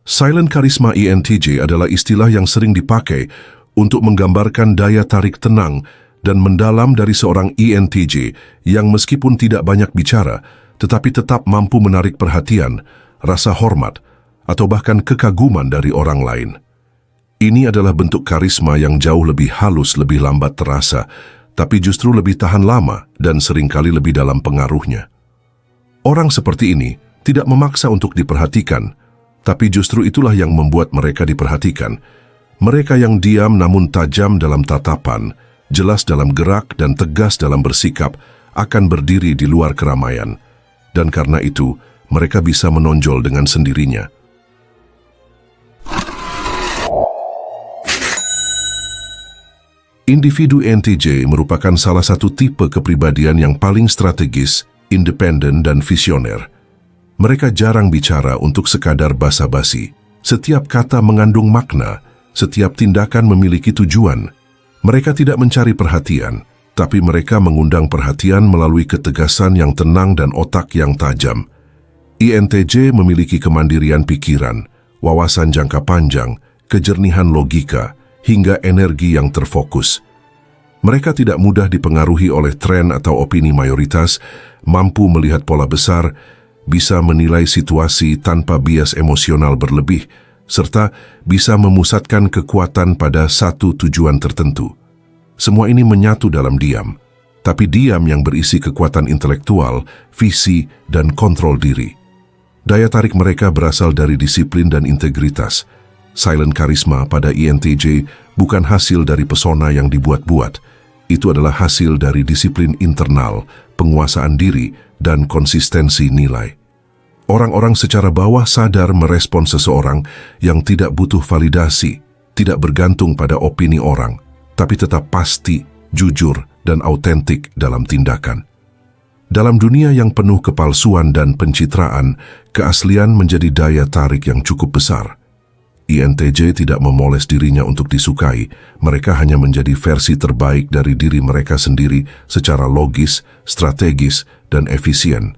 Silent Charisma ENTJ adalah istilah yang sering dipakai untuk menggambarkan daya tarik tenang dan mendalam dari seorang ENTJ yang meskipun tidak banyak bicara, tetapi tetap mampu menarik perhatian, rasa hormat, atau bahkan kekaguman dari orang lain. Ini adalah bentuk karisma yang jauh lebih halus, lebih lambat terasa, tapi justru lebih tahan lama dan seringkali lebih dalam pengaruhnya. Orang seperti ini tidak memaksa untuk diperhatikan, tapi justru itulah yang membuat mereka diperhatikan. Mereka yang diam namun tajam dalam tatapan, jelas dalam gerak dan tegas dalam bersikap, akan berdiri di luar keramaian. Dan karena itu, mereka bisa menonjol dengan sendirinya. Individu ENTJ merupakan salah satu tipe kepribadian yang paling strategis, independen, dan visioner. Mereka jarang bicara untuk sekadar basa-basi. Setiap kata mengandung makna, setiap tindakan memiliki tujuan. Mereka tidak mencari perhatian, tapi mereka mengundang perhatian melalui ketegasan yang tenang dan otak yang tajam. ENTJ memiliki kemandirian pikiran, wawasan jangka panjang, kejernihan logika, hingga energi yang terfokus. Mereka tidak mudah dipengaruhi oleh tren atau opini mayoritas, mampu melihat pola besar, bisa menilai situasi tanpa bias emosional berlebih, serta bisa memusatkan kekuatan pada satu tujuan tertentu. Semua ini menyatu dalam diam, tapi diam yang berisi kekuatan intelektual, visi, dan kontrol diri. Daya tarik mereka berasal dari disiplin dan integritas. Silent Charisma pada ENTJ bukan hasil dari pesona yang dibuat-buat. Itu adalah hasil dari disiplin internal, penguasaan diri, dan konsistensi nilai. Orang-orang secara bawah sadar merespon seseorang yang tidak butuh validasi, tidak bergantung pada opini orang, tapi tetap pasti, jujur, dan autentik dalam tindakan. Dalam dunia yang penuh kepalsuan dan pencitraan, keaslian menjadi daya tarik yang cukup besar. ENTJ tidak memoles dirinya untuk disukai, mereka hanya menjadi versi terbaik dari diri mereka sendiri secara logis, strategis, dan efisien.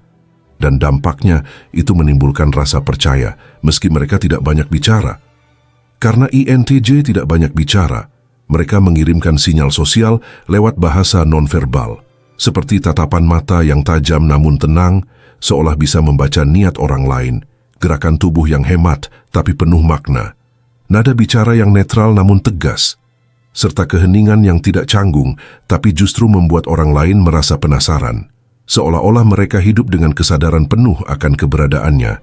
Dan dampaknya itu menimbulkan rasa percaya meski mereka tidak banyak bicara. Karena ENTJ tidak banyak bicara, mereka mengirimkan sinyal sosial lewat bahasa nonverbal, seperti tatapan mata yang tajam namun tenang, seolah bisa membaca niat orang lain, gerakan tubuh yang hemat tapi penuh makna, nada bicara yang netral namun tegas, serta keheningan yang tidak canggung tapi justru membuat orang lain merasa penasaran, seolah-olah mereka hidup dengan kesadaran penuh akan keberadaannya,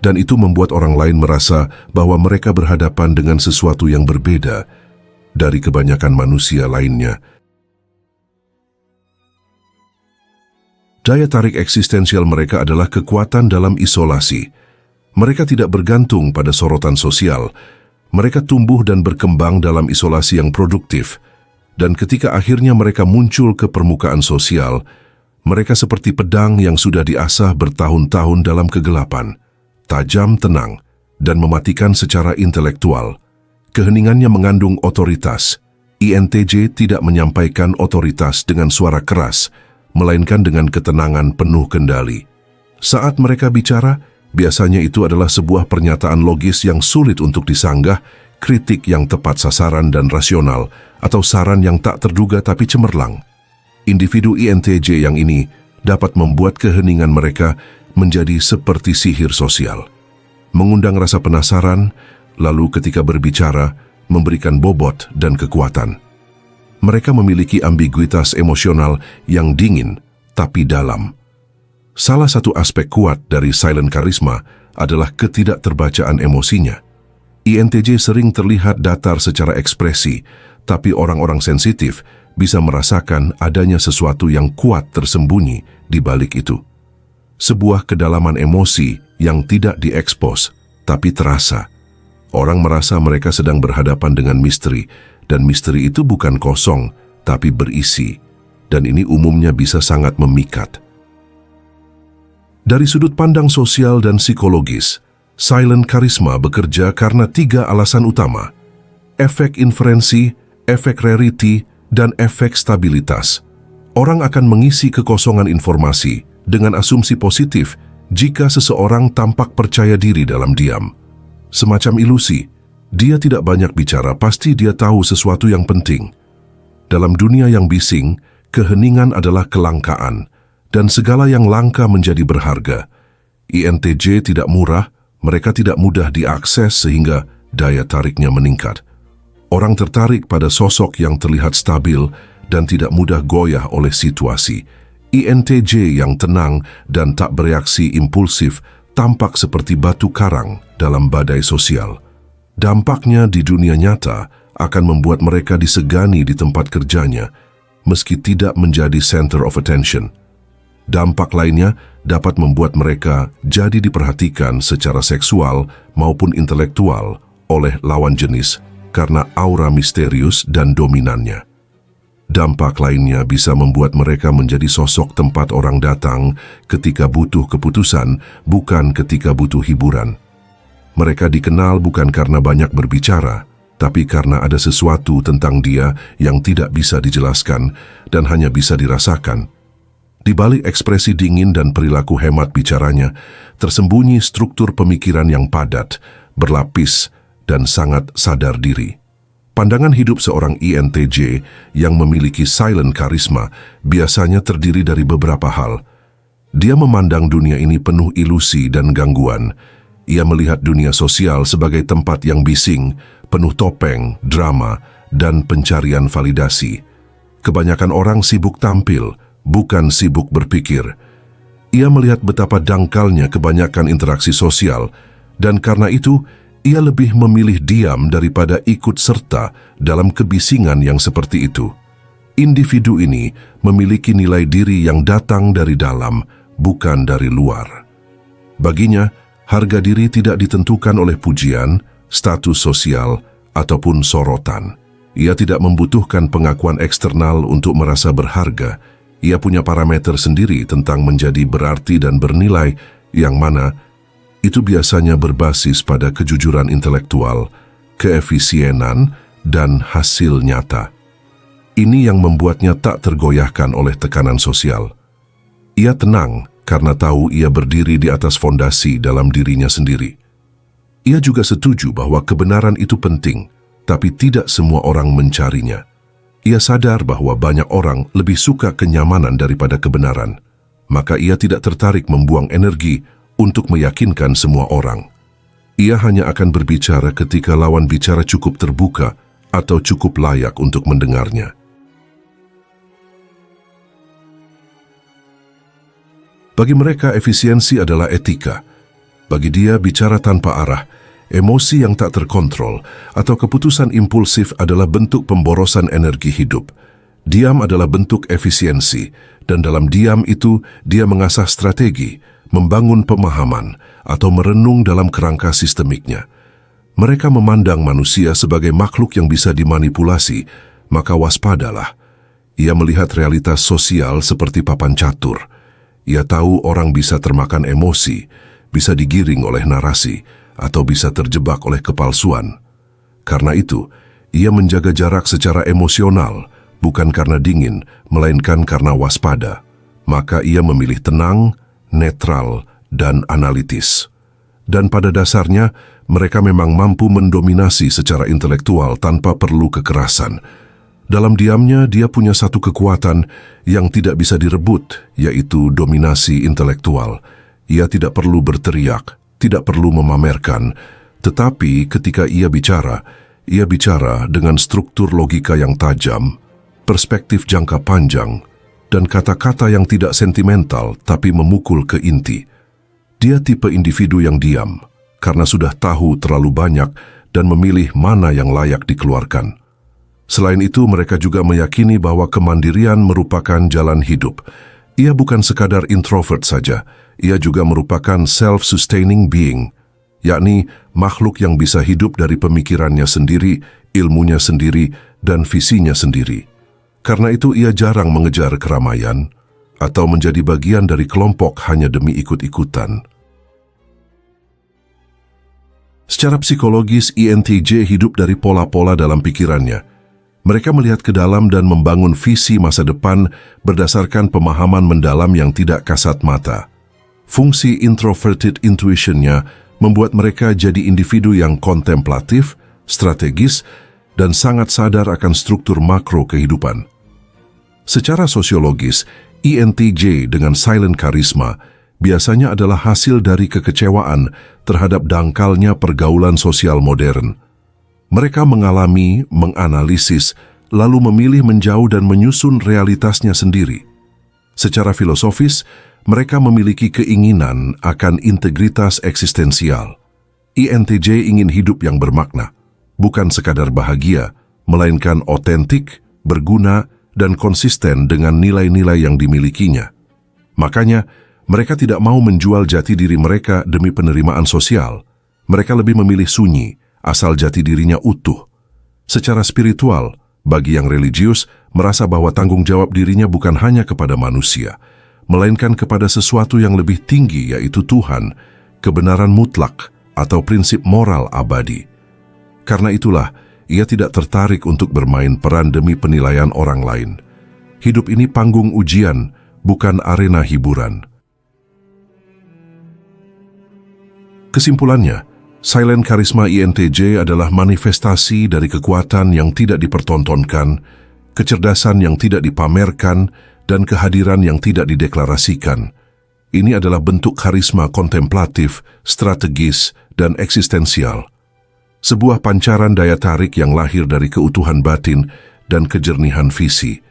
dan itu membuat orang lain merasa bahwa mereka berhadapan dengan sesuatu yang berbeda dari kebanyakan manusia lainnya. Daya tarik eksistensial mereka adalah kekuatan dalam isolasi. Mereka tidak bergantung pada sorotan sosial. Mereka tumbuh dan berkembang dalam isolasi yang produktif, dan ketika akhirnya mereka muncul ke permukaan sosial, mereka seperti pedang yang sudah diasah bertahun-tahun dalam kegelapan, tajam, tenang, dan mematikan secara intelektual. Keheningannya mengandung otoritas. ENTJ tidak menyampaikan otoritas dengan suara keras, melainkan dengan ketenangan penuh kendali. Saat mereka bicara, biasanya itu adalah sebuah pernyataan logis yang sulit untuk disanggah, kritik yang tepat sasaran dan rasional, atau saran yang tak terduga tapi cemerlang. Individu ENTJ yang ini dapat membuat keheningan mereka menjadi seperti sihir sosial. Mengundang rasa penasaran, lalu ketika berbicara, memberikan bobot dan kekuatan. Mereka memiliki ambiguitas emosional yang dingin tapi dalam. Salah satu aspek kuat dari Silent Charisma adalah ketidakterbacaan emosinya. ENTJ sering terlihat datar secara ekspresi, tapi orang-orang sensitif bisa merasakan adanya sesuatu yang kuat tersembunyi di balik itu. Sebuah kedalaman emosi yang tidak diekspos, tapi terasa. Orang merasa mereka sedang berhadapan dengan misteri, dan misteri itu bukan kosong, tapi berisi, dan ini umumnya bisa sangat memikat. Dari sudut pandang sosial dan psikologis, Silent Charisma bekerja karena 3 alasan utama: efek inferensi, efek rarity, dan efek stabilitas. Orang akan mengisi kekosongan informasi dengan asumsi positif jika seseorang tampak percaya diri dalam diam. Semacam ilusi. Dia tidak banyak bicara, pasti dia tahu sesuatu yang penting. Dalam dunia yang bising, keheningan adalah kelangkaan, dan segala yang langka menjadi berharga. INTJ tidak murah, mereka tidak mudah diakses sehingga daya tariknya meningkat. Orang tertarik pada sosok yang terlihat stabil dan tidak mudah goyah oleh situasi. INTJ yang tenang dan tak bereaksi impulsif tampak seperti batu karang dalam badai sosial. Dampaknya di dunia nyata akan membuat mereka disegani di tempat kerjanya, meski tidak menjadi center of attention. Dampak lainnya dapat membuat mereka jadi diperhatikan secara seksual maupun intelektual oleh lawan jenis karena aura misterius dan dominannya. Dampak lainnya bisa membuat mereka menjadi sosok tempat orang datang ketika butuh keputusan, bukan ketika butuh hiburan. Mereka dikenal bukan karena banyak berbicara, tapi karena ada sesuatu tentang dia yang tidak bisa dijelaskan dan hanya bisa dirasakan. Di balik ekspresi dingin dan perilaku hemat bicaranya, tersembunyi struktur pemikiran yang padat, berlapis, dan sangat sadar diri. Pandangan hidup seorang INTJ yang memiliki silent karisma biasanya terdiri dari beberapa hal. Dia memandang dunia ini penuh ilusi dan gangguan. Ia melihat dunia sosial sebagai tempat yang bising, penuh topeng, drama, dan pencarian validasi. Kebanyakan orang sibuk tampil, bukan sibuk berpikir. Ia melihat betapa dangkalnya kebanyakan interaksi sosial, dan karena itu, ia lebih memilih diam daripada ikut serta dalam kebisingan yang seperti itu. Individu ini memiliki nilai diri yang datang dari dalam, bukan dari luar. Baginya, harga diri tidak ditentukan oleh pujian, status sosial, ataupun sorotan. Ia tidak membutuhkan pengakuan eksternal untuk merasa berharga. Ia punya parameter sendiri tentang menjadi berarti dan bernilai, yang mana itu biasanya berbasis pada kejujuran intelektual, keefisienan, dan hasil nyata. Ini yang membuatnya tak tergoyahkan oleh tekanan sosial. Ia tenang karena tahu ia berdiri di atas fondasi dalam dirinya sendiri. Ia juga setuju bahwa kebenaran itu penting, tapi tidak semua orang mencarinya. Ia sadar bahwa banyak orang lebih suka kenyamanan daripada kebenaran, maka ia tidak tertarik membuang energi untuk meyakinkan semua orang. Ia hanya akan berbicara ketika lawan bicara cukup terbuka atau cukup layak untuk mendengarnya. Bagi mereka, efisiensi adalah etika. Bagi dia, bicara tanpa arah, emosi yang tak terkontrol, atau keputusan impulsif adalah bentuk pemborosan energi hidup. Diam adalah bentuk efisiensi, dan dalam diam itu dia mengasah strategi, membangun pemahaman, atau merenung dalam kerangka sistemiknya. Mereka memandang manusia sebagai makhluk yang bisa dimanipulasi, maka waspadalah. Ia melihat realitas sosial seperti papan catur. Ia tahu orang bisa termakan emosi, bisa digiring oleh narasi, atau bisa terjebak oleh kepalsuan. Karena itu, ia menjaga jarak secara emosional, bukan karena dingin, melainkan karena waspada. Maka ia memilih tenang, netral, dan analitis. Dan pada dasarnya, mereka memang mampu mendominasi secara intelektual tanpa perlu kekerasan. Dalam diamnya, dia punya satu kekuatan yang tidak bisa direbut, yaitu dominasi intelektual. Ia tidak perlu berteriak, tidak perlu memamerkan, tetapi ketika ia bicara dengan struktur logika yang tajam, perspektif jangka panjang, dan kata-kata yang tidak sentimental tapi memukul ke inti. Dia tipe individu yang diam, karena sudah tahu terlalu banyak dan memilih mana yang layak dikeluarkan. Selain itu, mereka juga meyakini bahwa kemandirian merupakan jalan hidup. Ia bukan sekadar introvert saja, ia juga merupakan self-sustaining being, yakni makhluk yang bisa hidup dari pemikirannya sendiri, ilmunya sendiri, dan visinya sendiri. Karena itu ia jarang mengejar keramaian atau menjadi bagian dari kelompok hanya demi ikut-ikutan. Secara psikologis, INTJ hidup dari pola-pola dalam pikirannya. Mereka melihat ke dalam dan membangun visi masa depan berdasarkan pemahaman mendalam yang tidak kasat mata. Fungsi introverted intuition-nya membuat mereka jadi individu yang kontemplatif, strategis, dan sangat sadar akan struktur makro kehidupan. Secara sosiologis, INTJ dengan silent charisma biasanya adalah hasil dari kekecewaan terhadap dangkalnya pergaulan sosial modern. Mereka mengalami, menganalisis, lalu memilih menjauh dan menyusun realitasnya sendiri. Secara filosofis, mereka memiliki keinginan akan integritas eksistensial. INTJ ingin hidup yang bermakna, bukan sekadar bahagia, melainkan otentik, berguna, dan konsisten dengan nilai-nilai yang dimilikinya. Makanya, mereka tidak mau menjual jati diri mereka demi penerimaan sosial. Mereka lebih memilih sunyi, asal jati dirinya utuh. Secara spiritual, bagi yang religius, merasa bahwa tanggung jawab dirinya bukan hanya kepada manusia, melainkan kepada sesuatu yang lebih tinggi, yaitu Tuhan, kebenaran mutlak, atau prinsip moral abadi. Karena itulah, ia tidak tertarik untuk bermain peran demi penilaian orang lain. Hidup ini panggung ujian, bukan arena hiburan. Kesimpulannya, silent charisma INTJ adalah manifestasi dari kekuatan yang tidak dipertontonkan, kecerdasan yang tidak dipamerkan, dan kehadiran yang tidak dideklarasikan. Ini adalah bentuk karisma kontemplatif, strategis, dan eksistensial. Sebuah pancaran daya tarik yang lahir dari keutuhan batin dan kejernihan visi.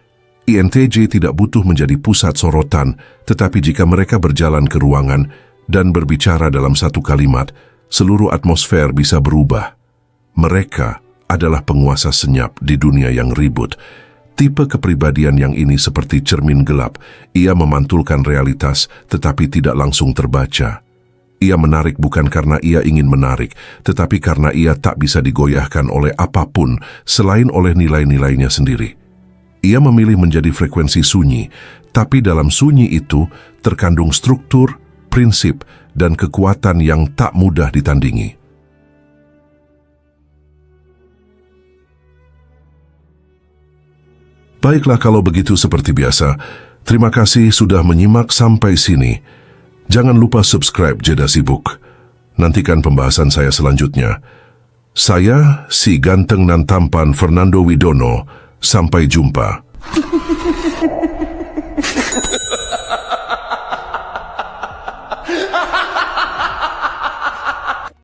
INTJ tidak butuh menjadi pusat sorotan, tetapi jika mereka berjalan ke ruangan dan berbicara dalam satu kalimat, seluruh atmosfer bisa berubah. Mereka adalah penguasa senyap di dunia yang ribut. Tipe kepribadian yang ini seperti cermin gelap. Ia memantulkan realitas, tetapi tidak langsung terbaca. Ia menarik bukan karena ia ingin menarik, tetapi karena ia tak bisa digoyahkan oleh apapun selain oleh nilai-nilainya sendiri. Ia memilih menjadi frekuensi sunyi, tapi dalam sunyi itu terkandung struktur, prinsip, dan kekuatan yang tak mudah ditandingi. Baiklah kalau begitu seperti biasa, terima kasih sudah menyimak sampai sini. Jangan lupa subscribe Jeda Sibuk. Nantikan pembahasan saya selanjutnya. Saya, si ganteng nan tampan Fernando Widono. Sampai jumpa.